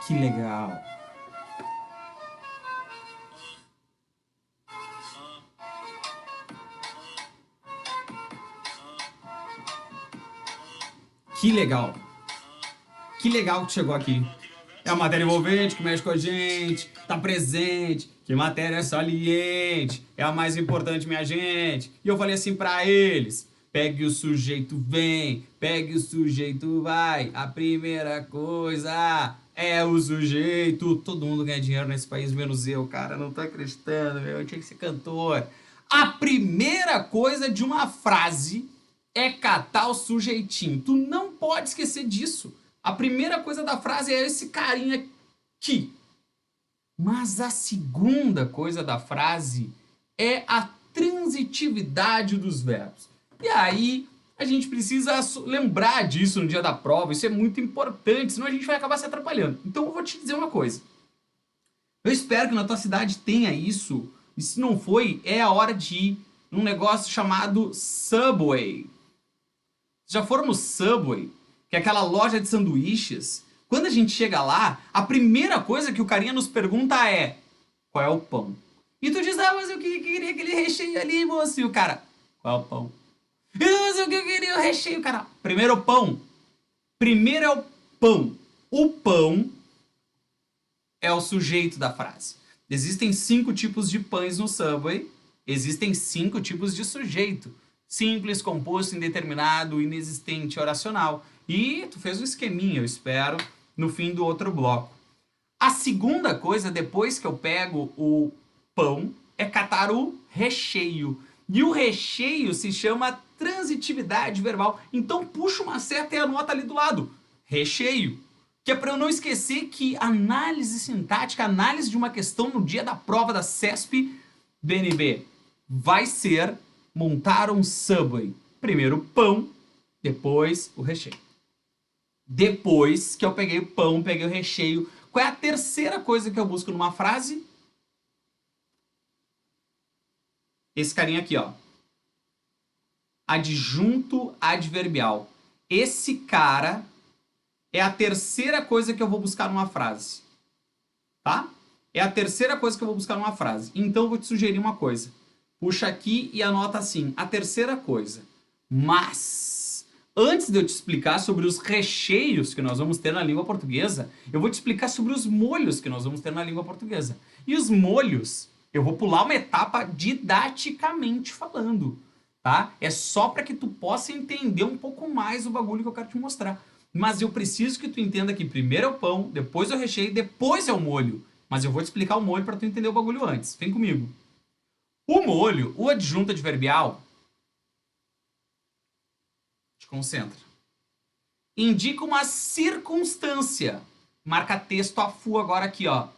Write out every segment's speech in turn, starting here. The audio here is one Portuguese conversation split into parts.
Que legal. Que legal. Que legal que chegou aqui. É uma matéria envolvente que mexe com a gente, tá presente, que matéria saliente, é a mais importante, minha gente. E eu falei assim pra eles: pegue o sujeito vem, pegue o sujeito vai. A primeira coisa é o sujeito. Todo mundo ganha dinheiro nesse país, menos eu, cara. Não tô acreditando, meu. Eu tinha que ser cantor. A primeira coisa de uma frase é catar o sujeitinho. Tu não pode esquecer disso. A primeira coisa da frase é esse carinha aqui. Mas a segunda coisa da frase é a transitividade dos verbos. E aí a gente precisa lembrar disso no dia da prova. Isso é muito importante, senão a gente vai acabar se atrapalhando. Então eu vou te dizer uma coisa. Eu espero que na tua cidade tenha isso. E se não foi, é a hora de ir num negócio chamado Subway. Já foram no Subway, que é aquela loja de sanduíches? Quando a gente chega lá, a primeira coisa que o carinha nos pergunta é: qual é o pão? E tu diz: ah, mas eu queria aquele recheio ali, moço. E o cara: qual é o pão? Mas eu queria o recheio, cara. Primeiro o pão. Primeiro é o pão. O pão é o sujeito da frase. Existem 5 tipos de pães no Subway. Existem 5 tipos de sujeito. Simples, composto, indeterminado, inexistente, oracional. E tu fez um esqueminha, eu espero, no fim do outro bloco. A segunda coisa, depois que eu pego o pão, é catar o recheio. E o recheio se chama transitividade verbal. Então puxa uma seta e anota ali do lado: recheio. Que é para eu não esquecer que análise sintática, análise de uma questão no dia da prova da CESP BNB, vai ser montar um Subway. Primeiro o pão, depois o recheio. Depois que eu peguei o pão, peguei o recheio, qual é a terceira coisa que eu busco numa frase? Esse carinha aqui, ó. Adjunto adverbial. Esse cara é a terceira coisa que eu vou buscar numa frase. Tá? É a terceira coisa que eu vou buscar numa frase. Então eu vou te sugerir uma coisa. Puxa aqui e anota assim: a terceira coisa. Mas, antes de eu te explicar sobre os recheios que nós vamos ter na língua portuguesa, eu vou te explicar sobre os molhos que nós vamos ter na língua portuguesa. E os molhos, eu vou pular uma etapa didaticamente falando, tá? É só para que tu possa entender um pouco mais o bagulho que eu quero te mostrar. Mas eu preciso que tu entenda que primeiro é o pão, depois é o recheio, depois é o molho. Mas eu vou te explicar o molho para tu entender o bagulho antes. Vem comigo. O molho, o adjunto adverbial, te concentra, indica uma circunstância. Marca texto a full agora aqui, ó.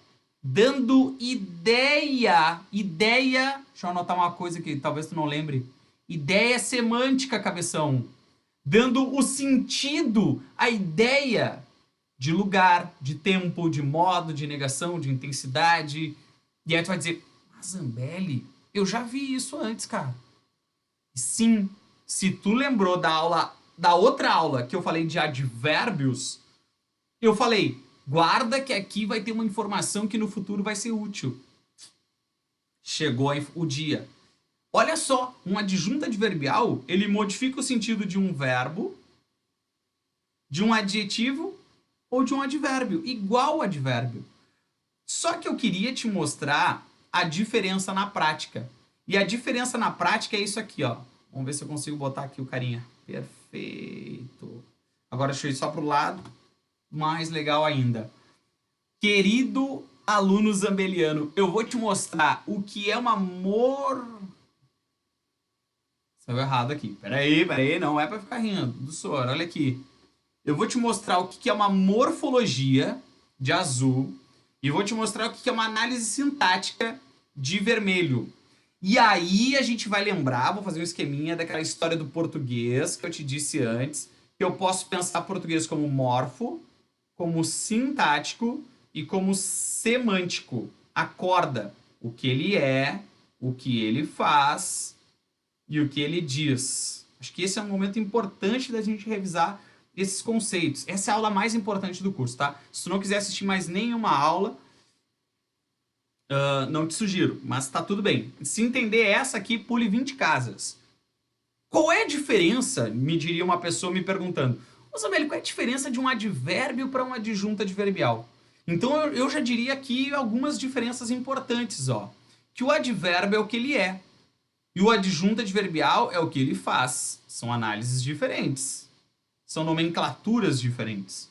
Dando ideia. Ideia. Deixa eu anotar uma coisa que talvez tu não lembre. Ideia semântica, cabeção. Dando o sentido, a ideia de lugar, de tempo, de modo, de negação, de intensidade. E aí tu vai dizer: mas Zambelli, eu já vi isso antes, cara. Sim, se tu lembrou da aula, da outra aula que eu falei de advérbios, eu falei: guarda que aqui vai ter uma informação que no futuro vai ser útil. Chegou o dia. Olha só, um adjunto adverbial, ele modifica o sentido de um verbo, de um adjetivo ou de um advérbio, igual advérbio. Só que eu queria te mostrar a diferença na prática. E a diferença na prática é isso aqui, ó. Vamos ver se eu consigo botar aqui o carinha. Perfeito. Agora deixa eu ir só pro lado. Mais legal ainda. Querido aluno zambeliano, eu vou te mostrar o que é uma Saiu errado aqui. Peraí, não é pra ficar rindo do senhor, olha aqui. Eu vou te mostrar o que é uma morfologia de azul e vou te mostrar o que é uma análise sintática de vermelho. E aí a gente vai lembrar, vou fazer um esqueminha daquela história do português que eu te disse antes, que eu posso pensar português como morfo, como sintático e como semântico. Acorda o que ele é, o que ele faz e o que ele diz. Acho que esse é um momento importante da gente revisar esses conceitos. Essa é a aula mais importante do curso, tá? Se tu não quiser assistir mais nenhuma aula, não te sugiro, mas tá tudo bem. Se entender essa aqui, pule 20 casas. Qual é a diferença, me diria uma pessoa me perguntando, ô Zambelli, qual é a diferença de um advérbio para uma adjunta adverbial? Então eu já diria aqui algumas diferenças importantes, ó. Que o advérbio é o que ele é, e o adjunto adverbial é o que ele faz. São análises diferentes. São nomenclaturas diferentes.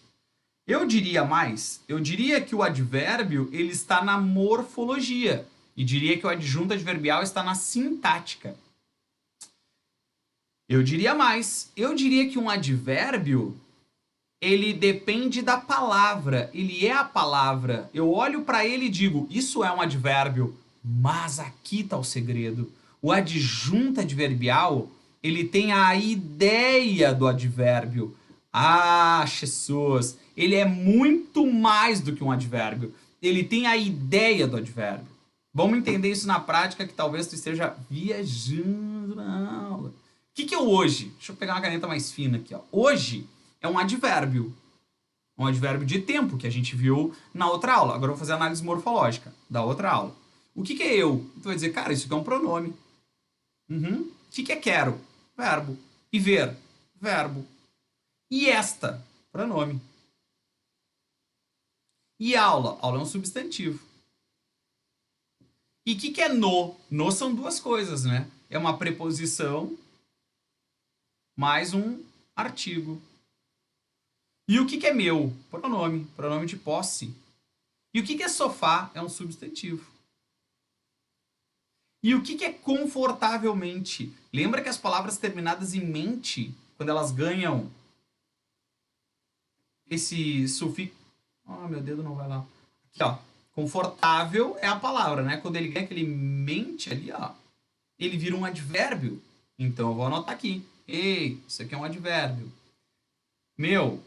Eu diria que o advérbio ele está na morfologia e diria que o adjunto adverbial está na sintática. Eu diria que um advérbio ele depende da palavra, ele é a palavra. Eu olho para ele e digo, isso é um advérbio, mas aqui está o segredo. O adjunto adverbial, ele tem a ideia do advérbio. Ah, Jesus, ele é muito mais do que um advérbio. Ele tem a ideia do advérbio. Vamos entender isso na prática, que talvez tu esteja viajando na aula. O que é o hoje? Deixa eu pegar uma caneta mais fina aqui. Ó. Hoje é um advérbio. Um advérbio de tempo, que a gente viu na outra aula. Agora eu vou fazer a análise morfológica da outra aula. O que é eu? Tu vai dizer, cara, isso aqui é um pronome. O que é quero? Verbo. E ver? Verbo. E esta? Pronome. E aula? Aula é um substantivo. E o que é no? No são duas coisas, né? É uma preposição mais um artigo. E o que é meu? Pronome. Pronome de posse. E o que é sofá? É um substantivo. E o que é confortavelmente? Lembra que as palavras terminadas em mente, quando elas ganham esse sufixo... Oh, meu dedo não vai lá. Aqui, ó. Confortável é a palavra, né? Quando ele ganha aquele mente ali, ó, ele vira um advérbio. Então eu vou anotar aqui. Ei, isso aqui é um advérbio. Meu,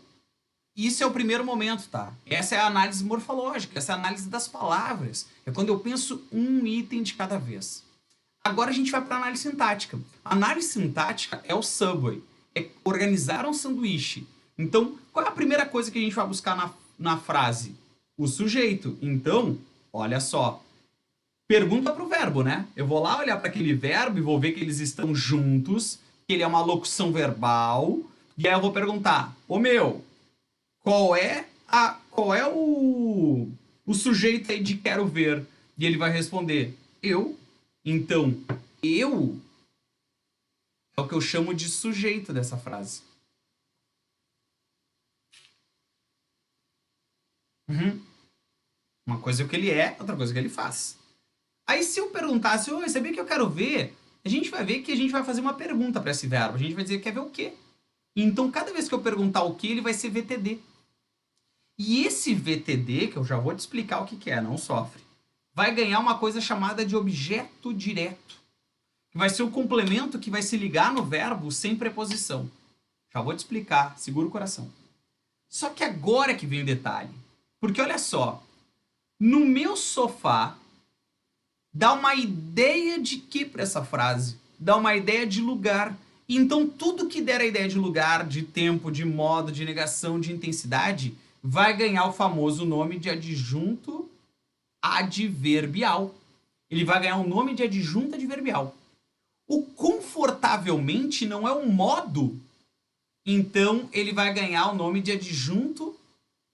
isso é o primeiro momento, tá? Essa é a análise morfológica, essa é a análise das palavras. É quando eu penso um item de cada vez. Agora a gente vai para a análise sintática. A análise sintática é o Subway. É organizar um sanduíche. Então, qual é a primeira coisa que a gente vai buscar na frase? O sujeito. Então, olha só. Pergunta para o verbo, né? Eu vou lá olhar para aquele verbo e vou ver que eles estão juntos, que ele é uma locução verbal. E aí eu vou perguntar, ô meu, qual é o sujeito aí de quero ver? E ele vai responder, eu. Então, eu é o que eu chamo de sujeito dessa frase. Uma coisa é o que ele é, outra coisa é o que ele faz. Aí se eu perguntasse, oi, sabia que eu quero ver? A gente vai ver que a gente vai fazer uma pergunta para esse verbo. A gente vai dizer, quer ver o quê? Então, cada vez que eu perguntar o que, ele vai ser VTD. E esse VTD, que eu já vou te explicar o que é, não sofre, vai ganhar uma coisa chamada de objeto direto. Que vai ser o complemento que vai se ligar no verbo sem preposição. Já vou te explicar, segura o coração. Só que agora que vem o detalhe. Porque olha só, no meu sofá, dá uma ideia de que para essa frase? Dá uma ideia de lugar. Então, tudo que der a ideia de lugar, de tempo, de modo, de negação, de intensidade, vai ganhar o famoso nome de adjunto adverbial. Ele vai ganhar o nome de adjunto adverbial. O confortavelmente não é um modo, então ele vai ganhar o nome de adjunto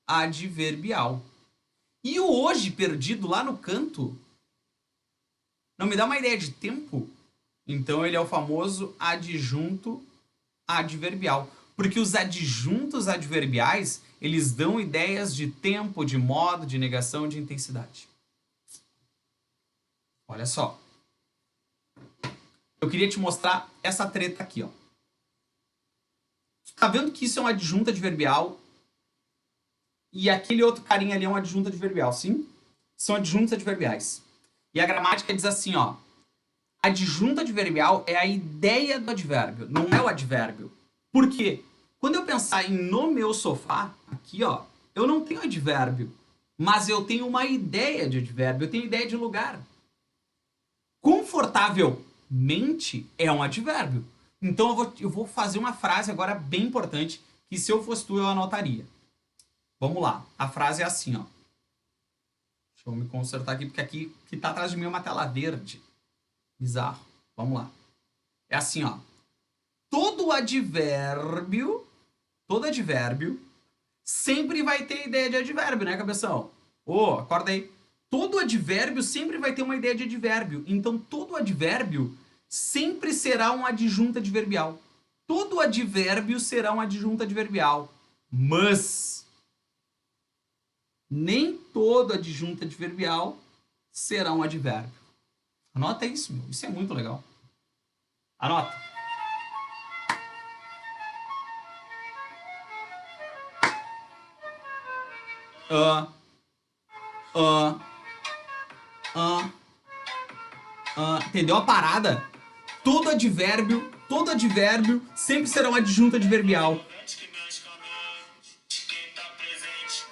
adverbial. E o hoje perdido lá no canto não me dá uma ideia de tempo? Então ele é o famoso adjunto adverbial. Porque os adjuntos adverbiais, eles dão ideias de tempo, de modo, de negação, de intensidade. Olha só. Eu queria te mostrar essa treta aqui, ó. Tá vendo que isso é um adjunto adverbial e aquele outro carinha ali é um adjunto adverbial, sim? São adjuntos adverbiais. E a gramática diz assim, ó. Adjunto adverbial é a ideia do advérbio, não é o advérbio. Por quê? Quando eu pensar em no meu sofá, aqui, ó, eu não tenho advérbio, mas eu tenho uma ideia de advérbio, eu tenho ideia de lugar. Confortavelmente é um advérbio. Então eu vou fazer uma frase agora bem importante que se eu fosse tu, eu anotaria. Vamos lá. A frase é assim, ó. Deixa eu me consertar aqui, porque aqui que tá atrás de mim é uma tela verde. Bizarro. Vamos lá. É assim, ó. Todo advérbio sempre vai ter ideia de advérbio, né, cabeção? Ô, acorda aí. Todo advérbio sempre vai ter uma ideia de advérbio. Então, todo advérbio sempre será um adjunto adverbial. Todo advérbio será um adjunto adverbial. Mas nem todo adjunto adverbial será um advérbio. Anota isso, meu. Isso é muito legal. Anota. Entendeu a parada? Todo advérbio sempre será um adjunto adverbial.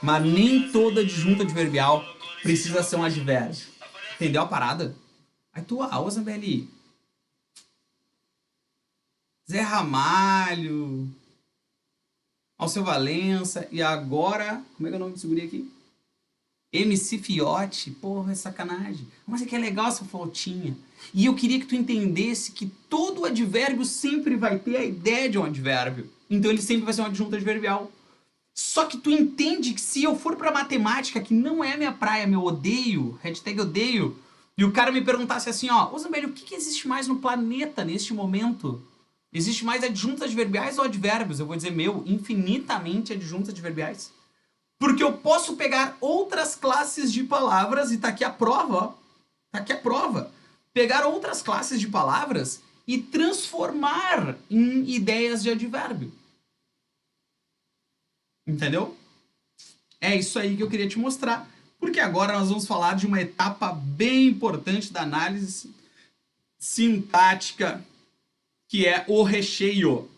Mas nem todo adjunto adverbial precisa ser um advérbio. Entendeu a parada? Aí tu, Zambelli. Zé Ramalho. Alceu Valença. E agora, como é que é o nome desse guri aqui? MC Fiote. Porra, é sacanagem. Mas é que é legal essa fotinha. E eu queria que tu entendesse que todo advérbio sempre vai ter a ideia de um advérbio. Então ele sempre vai ser um adjunto adverbial. Só que tu entende que se eu for pra matemática, que não é minha praia, meu odeio, hashtag odeio, e o cara me perguntasse assim, ó, Zambelli, o que existe mais no planeta neste momento? Existe mais adjuntos adverbiais ou advérbios? Eu vou dizer, infinitamente adjuntos adverbiais. Porque eu posso pegar outras classes de palavras, e tá aqui a prova, ó. Tá aqui a prova. Pegar outras classes de palavras e transformar em ideias de advérbio. Entendeu? É isso aí que eu queria te mostrar. Porque agora nós vamos falar de uma etapa bem importante da análise sintática, que é o recheio.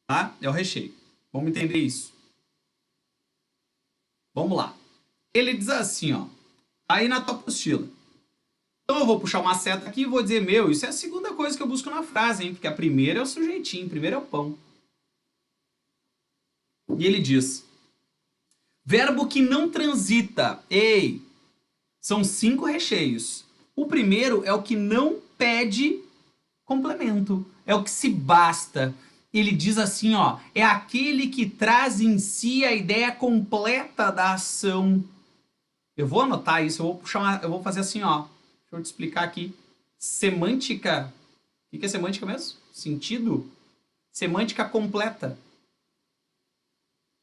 Tá? É o recheio. Vamos entender isso. Vamos lá. Ele diz assim, ó. Aí na tua apostila. Então eu vou puxar uma seta aqui e vou dizer, isso é a segunda coisa que eu busco na frase, hein? Porque a primeira é o sujeitinho, a primeira é o pão. E ele diz, verbo que não transita. Ei, são 5 recheios. O primeiro é o que não pede complemento. É o que se basta. Ele diz assim, ó, é aquele que traz em si a ideia completa da ação. Eu vou anotar isso, eu vou fazer assim, ó. Deixa eu te explicar aqui. Semântica. O que é semântica mesmo? Sentido? Semântica completa.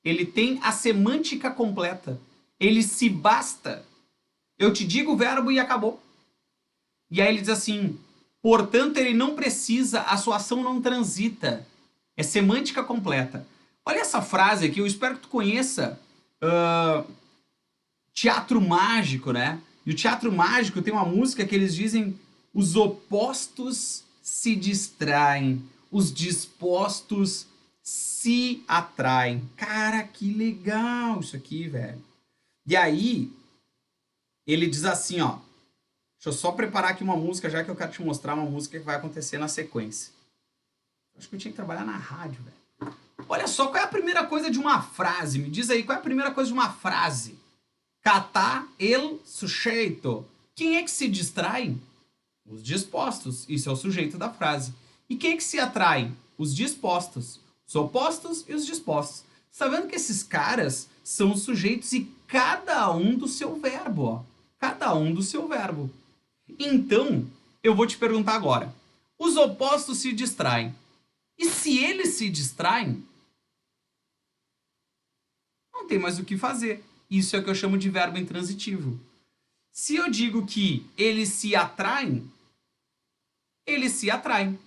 Ele tem a semântica completa. Ele se basta. Eu te digo o verbo e acabou. E aí ele diz assim, portanto, ele não precisa, a sua ação não transita. É semântica completa. Olha essa frase aqui, eu espero que tu conheça Teatro Mágico, né? E o Teatro Mágico tem uma música que eles dizem os opostos se distraem, os dispostos se atraem. Cara, que legal isso aqui, velho. E aí, ele diz assim, ó. Deixa eu só preparar aqui uma música, já que eu quero te mostrar uma música que vai acontecer na sequência. Acho que eu tinha que trabalhar na rádio, velho. Olha só, qual é a primeira coisa de uma frase? Me diz aí, qual é a primeira coisa de uma frase? Catar el sujeito. Quem é que se distrai? Os dispostos. Isso é o sujeito da frase. E quem é que se atrai? Os dispostos. Os opostos e os dispostos. Você tá vendo que esses caras são os sujeitos e cada um do seu verbo, ó. Cada um do seu verbo. Então, eu vou te perguntar agora. Os opostos se distraem. E se eles se distraem, não tem mais o que fazer. Isso é o que eu chamo de verbo intransitivo. Se eu digo que eles se atraem,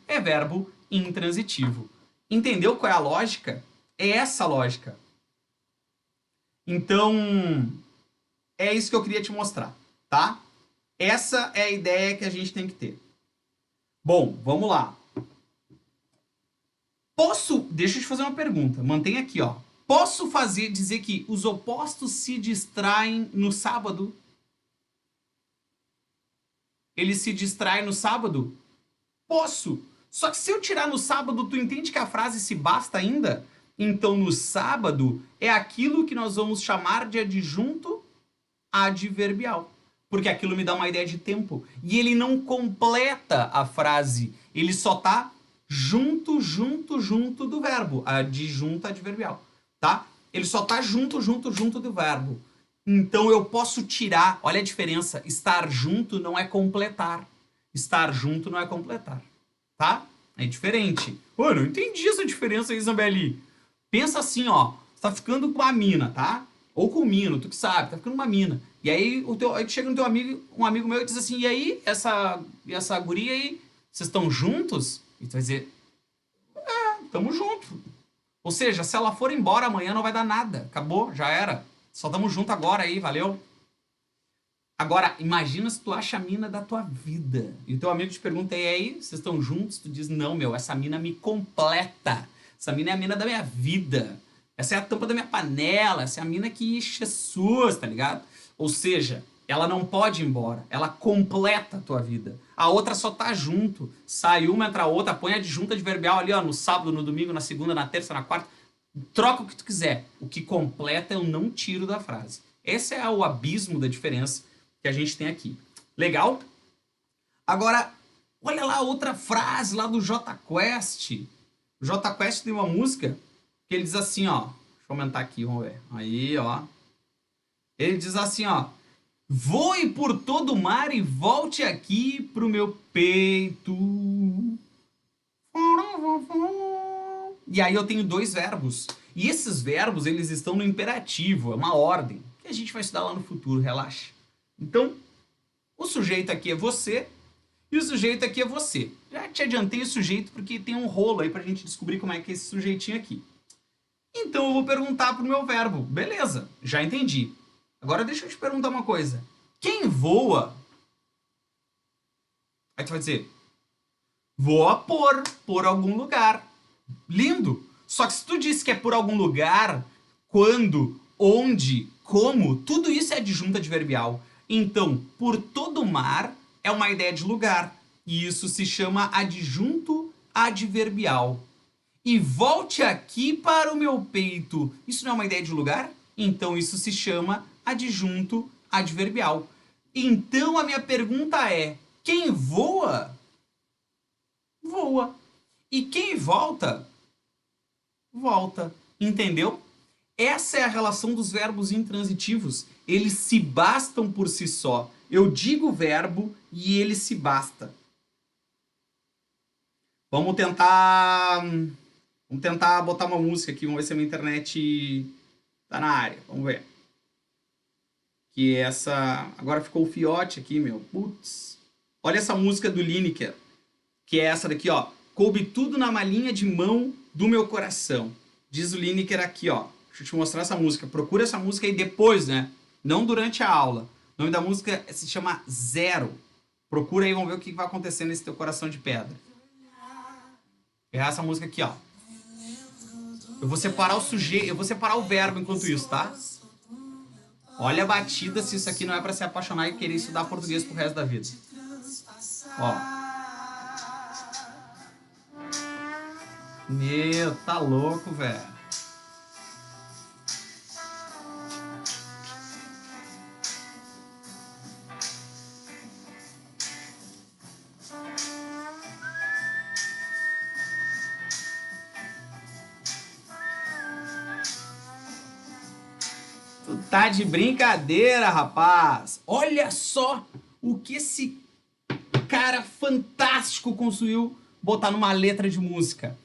é verbo intransitivo. Entendeu qual é a lógica? É essa a lógica. Então, é isso que eu queria te mostrar, tá? Essa é a ideia que a gente tem que ter. Bom, vamos lá. Deixa eu te fazer uma pergunta. Mantém aqui, ó. Posso dizer que os opostos se distraem no sábado? Eles se distraem no sábado? Posso. Só que se eu tirar no sábado, tu entende que a frase se basta ainda? Então, no sábado, é aquilo que nós vamos chamar de adjunto adverbial. Porque aquilo me dá uma ideia de tempo. E ele não completa a frase. Ele só tá junto do verbo. Adjunto adverbial. Tá? Ele só tá junto do verbo. Então eu posso tirar. Olha a diferença. Estar junto não é completar. Estar junto não é completar. Tá? É diferente. Pô, eu não entendi essa diferença aí, Isabelle. Pensa assim, ó. Você tá ficando com uma mina, tá? Ou com um mino, tu que sabe, tá ficando uma mina. E aí, aí chega no teu amigo, um amigo meu e diz assim, e aí, essa guria aí, vocês estão juntos? E tu vai dizer, tamo junto. Ou seja, se ela for embora amanhã não vai dar nada. Acabou, já era. Só tamo junto agora aí, valeu? Agora, imagina se tu acha a mina da tua vida. E o teu amigo te pergunta, e aí, vocês estão juntos? Tu diz, não, meu, essa mina me completa. Essa mina é a mina da minha vida. Essa é a tampa da minha panela. Essa é a mina que Jesus, tá ligado? Ou seja, ela não pode ir embora. Ela completa a tua vida. A outra só tá junto. Sai uma, entra a outra, põe a adjunta adverbial ali, ó, no sábado, no domingo, na segunda, na terça, na quarta. Troca o que tu quiser. O que completa eu não tiro da frase. Esse é o abismo da diferença que a gente tem aqui. Legal? Agora, olha lá outra frase lá do Jota Quest. O Jota Quest tem uma música que ele diz assim, ó. Deixa eu aumentar aqui, vamos ver. Aí, ó. Ele diz assim, ó. Voe por todo o mar e volte aqui pro meu peito. E aí eu tenho dois verbos. E esses verbos, eles estão no imperativo, é uma ordem, que a gente vai estudar lá no futuro, relaxa. Então, o sujeito aqui é você e o sujeito aqui é você. Já te adiantei o sujeito porque tem um rolo aí pra gente descobrir como é que é esse sujeitinho aqui. Então eu vou perguntar pro meu verbo. Beleza, já entendi. Agora deixa eu te perguntar uma coisa. Quem voa? Aí tu vai dizer, voa por algum lugar. Lindo. Só que se tu disse que é por algum lugar, quando, onde, como, tudo isso é adjunto adverbial. Então, por todo mar é uma ideia de lugar. E isso se chama adjunto adverbial. E volte aqui para o meu peito. Isso não é uma ideia de lugar? Então isso se chama adjunto adverbial. Então a minha pergunta é, quem voa? Voa. E quem volta? Volta. Entendeu? Essa é a relação dos verbos intransitivos. Eles se bastam por si só. Eu digo o verbo e ele se basta. Vamos tentar botar uma música aqui. Vamos ver se a minha internet tá na área. Vamos ver. Que essa... Agora ficou o fiote aqui, meu. Putz. Olha essa música do Lineker. Que é essa daqui, ó. Coube tudo na malinha de mão do meu coração. Diz o Lineker aqui, ó. Deixa eu te mostrar essa música. Procura essa música aí depois, né? Não durante a aula. O nome da música se chama Zero. Procura aí, vamos ver o que vai acontecer nesse teu coração de pedra. É essa música aqui, ó. Eu vou separar o sujeito, eu vou separar o verbo enquanto isso, tá? Olha a batida se isso aqui não é pra se apaixonar e querer estudar português pro resto da vida. Ó. Meu, tá louco, velho. Tu tá de brincadeira, rapaz. Olha só o que esse cara fantástico conseguiu botar numa letra de música.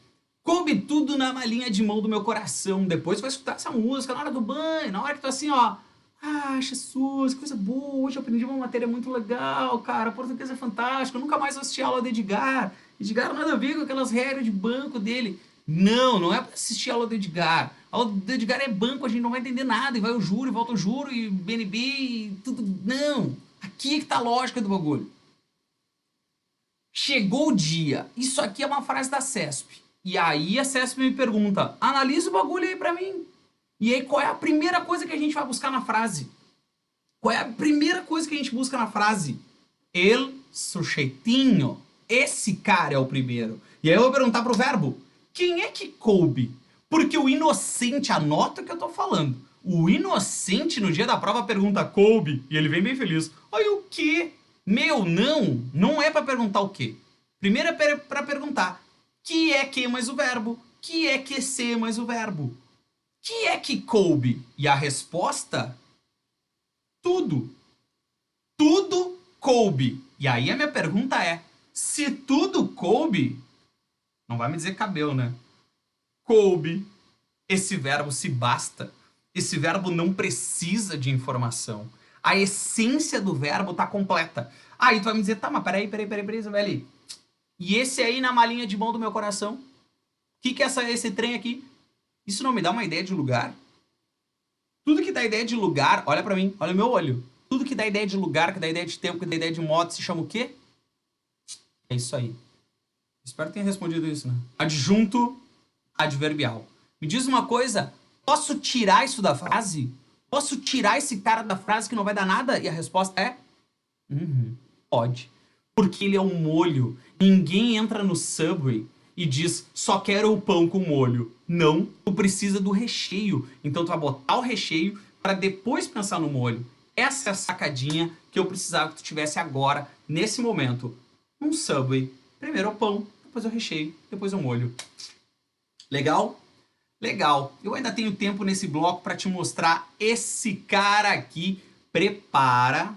Coube tudo na malinha de mão do meu coração. Depois vai escutar essa música na hora do banho, na hora que tu assim, ó. Ah, Jesus, que coisa boa. Hoje eu aprendi uma matéria muito legal, cara. Português é fantástico. Eu nunca mais vou assistir a aula do Edgar. Edgar nada a ver com aquelas regras de banco dele. Não, não é pra assistir a aula do Edgar. A aula do Edgar é banco, a gente não vai entender nada. E vai o juro, e volta o juro, e BNB, e tudo. Não. Aqui é que tá a lógica do bagulho. Chegou o dia. Isso aqui é uma frase da CESP. E aí a CESP me pergunta, analisa o bagulho aí pra mim. E aí qual é a primeira coisa que a gente vai buscar na frase? Qual é a primeira coisa que a gente busca na frase? El sujeitinho. Esse cara é o primeiro. E aí eu vou perguntar pro verbo, quem é que coube? Porque o inocente, anota o que eu tô falando. O inocente, no dia da prova, pergunta coube, e ele vem bem feliz. Aí o quê? Meu, não é pra perguntar o quê. Primeiro é pra perguntar, que é que mais o verbo? Que é que ser mais o verbo? Que é que coube? E a resposta, tudo. Tudo coube. E aí a minha pergunta é, se tudo coube, não vai me dizer cabelo, né? Coube. Esse verbo se basta. Esse verbo não precisa de informação. A essência do verbo tá completa. Aí tu vai me dizer, tá, mas peraí, Isabelle. E esse aí na malinha de mão do meu coração? O que é esse trem aqui? Isso não me dá uma ideia de lugar? Tudo que dá ideia de lugar, olha pra mim, olha o meu olho. Tudo que dá ideia de lugar, que dá ideia de tempo, que dá ideia de modo, se chama o quê? É isso aí. Espero que tenha respondido isso, né? Adjunto adverbial. Me diz uma coisa, posso tirar isso da frase? Posso tirar esse cara da frase que não vai dar nada? E a resposta é... pode. Porque ele é um molho. Ninguém entra no Subway e diz, só quero o pão com molho. Não, tu precisa do recheio. Então tu vai botar o recheio para depois pensar no molho. Essa é a sacadinha que eu precisava que tu tivesse agora, nesse momento. Um Subway. Primeiro o pão, depois o recheio, depois o molho. Legal? Legal. Eu ainda tenho tempo nesse bloco para te mostrar esse cara aqui. Prepara,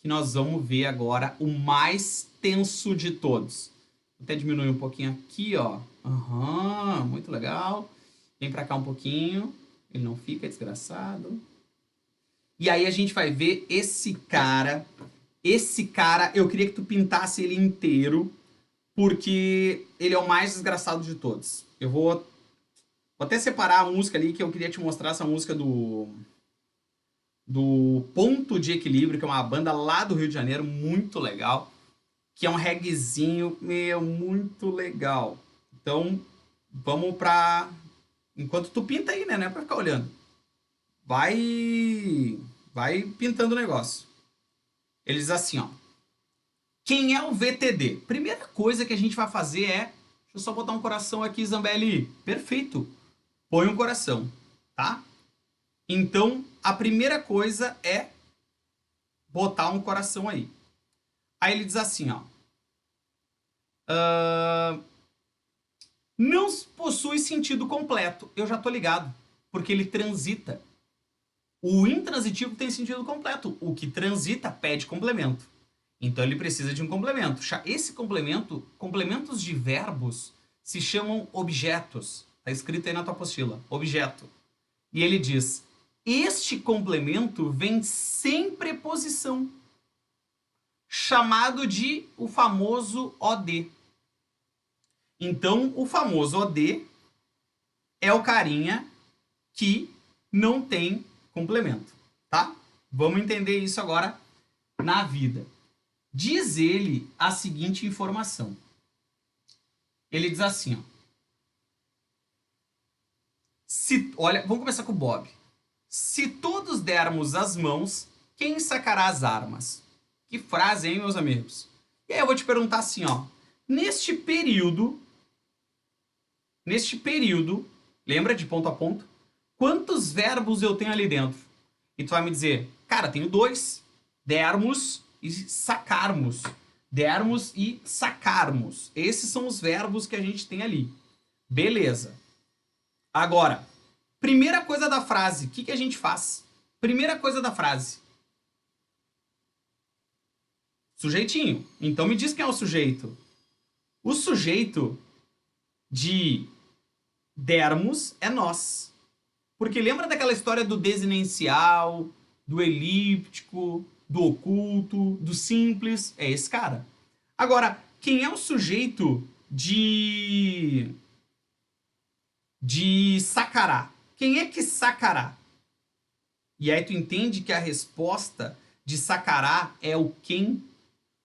que nós vamos ver agora o mais tenso de todos. Vou até diminuir um pouquinho aqui, ó. Muito legal. Vem para cá um pouquinho. Ele não fica desgraçado. E aí a gente vai ver esse cara. Esse cara, eu queria que tu pintasse ele inteiro, porque ele é o mais desgraçado de todos. Eu vou até separar a música ali, que eu queria te mostrar essa música do Ponto de Equilíbrio, que é uma banda lá do Rio de Janeiro, muito legal, que é um reggaezinho, muito legal. Então, vamos pra... Enquanto tu pinta aí, né? Não é pra ficar olhando. Vai pintando o negócio. Ele diz assim, ó. Quem é o VTD? Primeira coisa que a gente vai fazer é... Deixa eu só botar um coração aqui, Zambelli. Perfeito. Põe um coração, tá? Então, a primeira coisa é botar um coração aí. Aí ele diz assim, ó. Não possui sentido completo. Eu já tô ligado, porque ele transita. O intransitivo tem sentido completo. O que transita pede complemento. Então ele precisa de um complemento. Esse complemento, complementos de verbos, se chamam objetos. Está escrito aí na tua apostila. Objeto. E ele diz, este complemento vem sem preposição, chamado de o famoso OD. Então, o famoso OD é o carinha que não tem complemento, tá? Vamos entender isso agora na vida. Diz ele a seguinte informação. Ele diz assim, ó. Olha, vamos começar com o Bob. Se todos dermos as mãos, quem sacará as armas? Que frase, hein, meus amigos? E aí eu vou te perguntar assim, ó. Neste período, lembra de ponto a ponto? Quantos verbos eu tenho ali dentro? E tu vai me dizer, cara, tenho 2. Dermos e sacarmos. Dermos e sacarmos. Esses são os verbos que a gente tem ali. Beleza. Agora, primeira coisa da frase. O que a gente faz? Primeira coisa da frase. Sujeitinho. Então me diz quem é o sujeito. O sujeito de dermos é nós. Porque lembra daquela história do desinencial, do elíptico, do oculto, do simples? É esse cara. Agora, quem é o sujeito de sacará? Quem é que sacará? E aí tu entende que a resposta de sacará é o quem.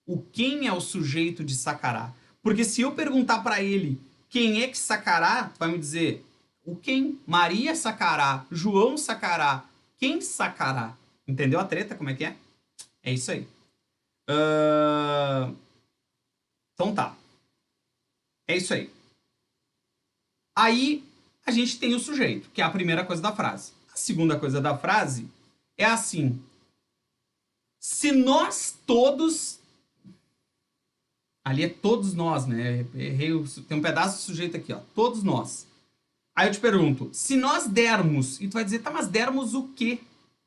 O quem é o sujeito de sacará. Porque se eu perguntar para ele quem é que sacará, tu vai me dizer o quem. Maria sacará, João sacará, quem sacará? Entendeu a treta? Como é que é? É isso aí. Então tá. É isso aí. Aí a gente tem o sujeito, que é a primeira coisa da frase. A segunda coisa da frase é assim: se nós todos. Ali é todos nós, né? Errei, tem um pedaço do sujeito aqui, ó. Todos nós. Aí eu te pergunto: se nós dermos, e tu vai dizer, tá, mas dermos o quê?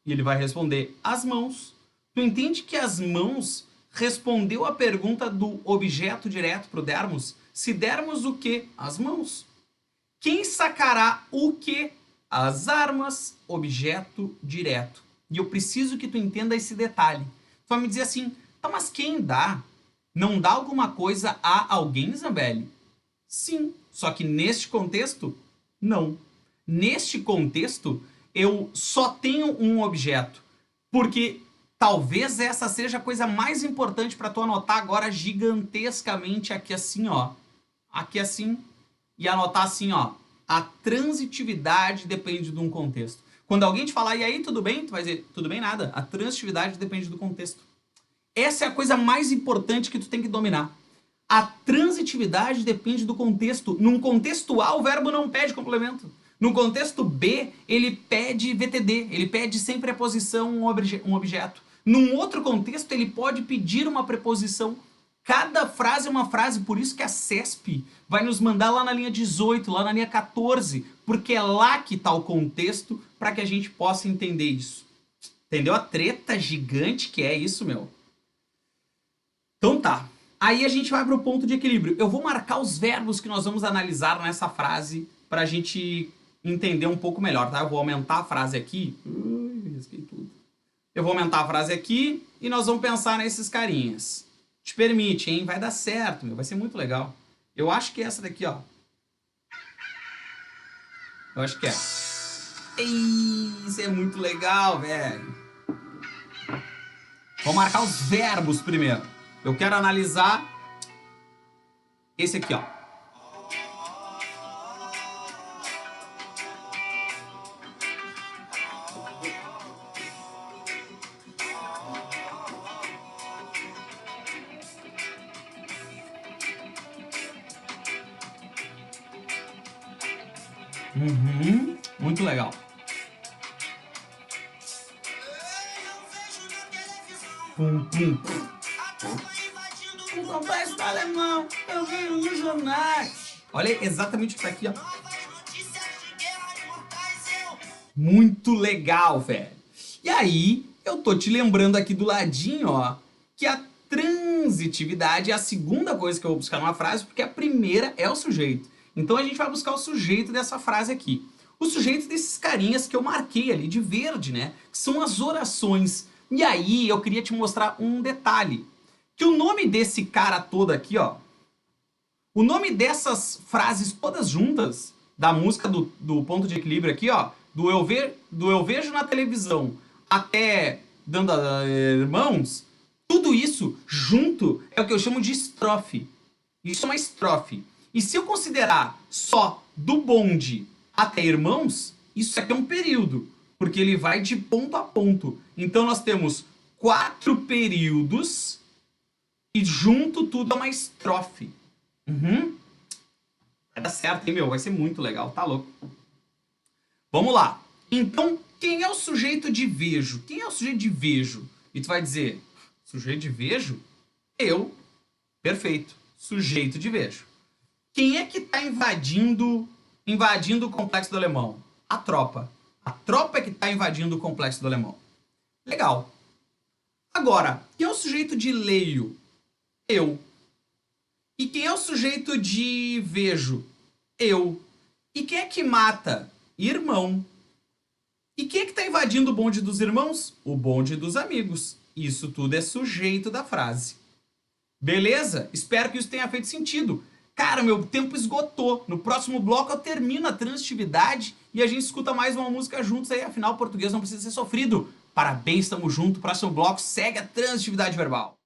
E ele vai responder: as mãos. Tu entende que as mãos respondeu a pergunta do objeto direto pro dermos? Se dermos o quê? As mãos. Quem sacará o quê? As armas, objeto direto. E eu preciso que tu entenda esse detalhe. Tu vai me dizer assim, tá, mas quem dá? Não dá alguma coisa a alguém, Zambelli? Sim, só que neste contexto, não. Neste contexto, eu só tenho um objeto. Porque talvez essa seja a coisa mais importante para tu anotar agora gigantescamente aqui assim, ó. Aqui assim. E anotar assim, ó. A transitividade depende de um contexto. Quando alguém te falar, e aí, tudo bem? Tu vai dizer, tudo bem, nada. A transitividade depende do contexto. Essa é a coisa mais importante que tu tem que dominar. A transitividade depende do contexto. Num contexto A, o verbo não pede complemento. No contexto B, ele pede VTD. Ele pede sem preposição um objeto. Num outro contexto, ele pode pedir uma preposição. Cada frase é uma frase, por isso que a CESP vai nos mandar lá na linha 18, lá na linha 14, porque é lá que está o contexto para que a gente possa entender isso. Entendeu a treta gigante que é isso, meu? Então tá. Aí a gente vai para o ponto de equilíbrio. Eu vou marcar os verbos que nós vamos analisar nessa frase para a gente entender um pouco melhor, tá? Eu vou aumentar a frase aqui. Risquei tudo. Eu vou aumentar a frase aqui e nós vamos pensar nesses carinhas. Te permite, hein? Vai dar certo, meu. Vai ser muito legal. Eu acho que é essa daqui, ó. Eu acho que é. Isso é muito legal, velho. Vou marcar os verbos primeiro. Eu quero analisar esse aqui, ó. Muito legal. Pum, pum, pum. O complexo do alemão, eu vi nos jornais. Olha exatamente o que tá aqui, ó. Muito legal, velho. E aí, eu tô te lembrando aqui do ladinho, ó, que a transitividade é a segunda coisa que eu vou buscar numa frase, porque a primeira é o sujeito. Então a gente vai buscar o sujeito dessa frase aqui. O sujeito desses carinhas que eu marquei ali de verde, né? Que são as orações. E aí eu queria te mostrar um detalhe. Que o nome desse cara todo aqui, ó. O nome dessas frases todas juntas, da música do ponto de equilíbrio aqui, ó. Do eu vejo na televisão até dando a irmãos. Tudo isso junto é o que eu chamo de estrofe. Isso é uma estrofe. E se eu considerar só do bonde até irmãos, isso aqui é um período, porque ele vai de ponto a ponto. Então nós temos 4 períodos e junto tudo é uma estrofe. Vai dar certo, hein, meu? Vai ser muito legal, tá louco? Vamos lá. Então, quem é o sujeito de vejo? Quem é o sujeito de vejo? E tu vai dizer, sujeito de vejo? Eu. Perfeito. Sujeito de vejo. Quem é que está invadindo o complexo do alemão? A tropa. A tropa é que está invadindo o complexo do alemão. Legal. Agora, quem é o sujeito de leio? Eu. E quem é o sujeito de vejo? Eu. E quem é que mata? Irmão. E quem é que está invadindo o bonde dos irmãos? O bonde dos amigos. Isso tudo é sujeito da frase. Beleza? Espero que isso tenha feito sentido. Cara, meu tempo esgotou. No próximo bloco eu termino a transitividade e a gente escuta mais uma música juntos aí. Afinal, o português não precisa ser sofrido. Parabéns, tamo junto. Próximo bloco segue a transitividade verbal.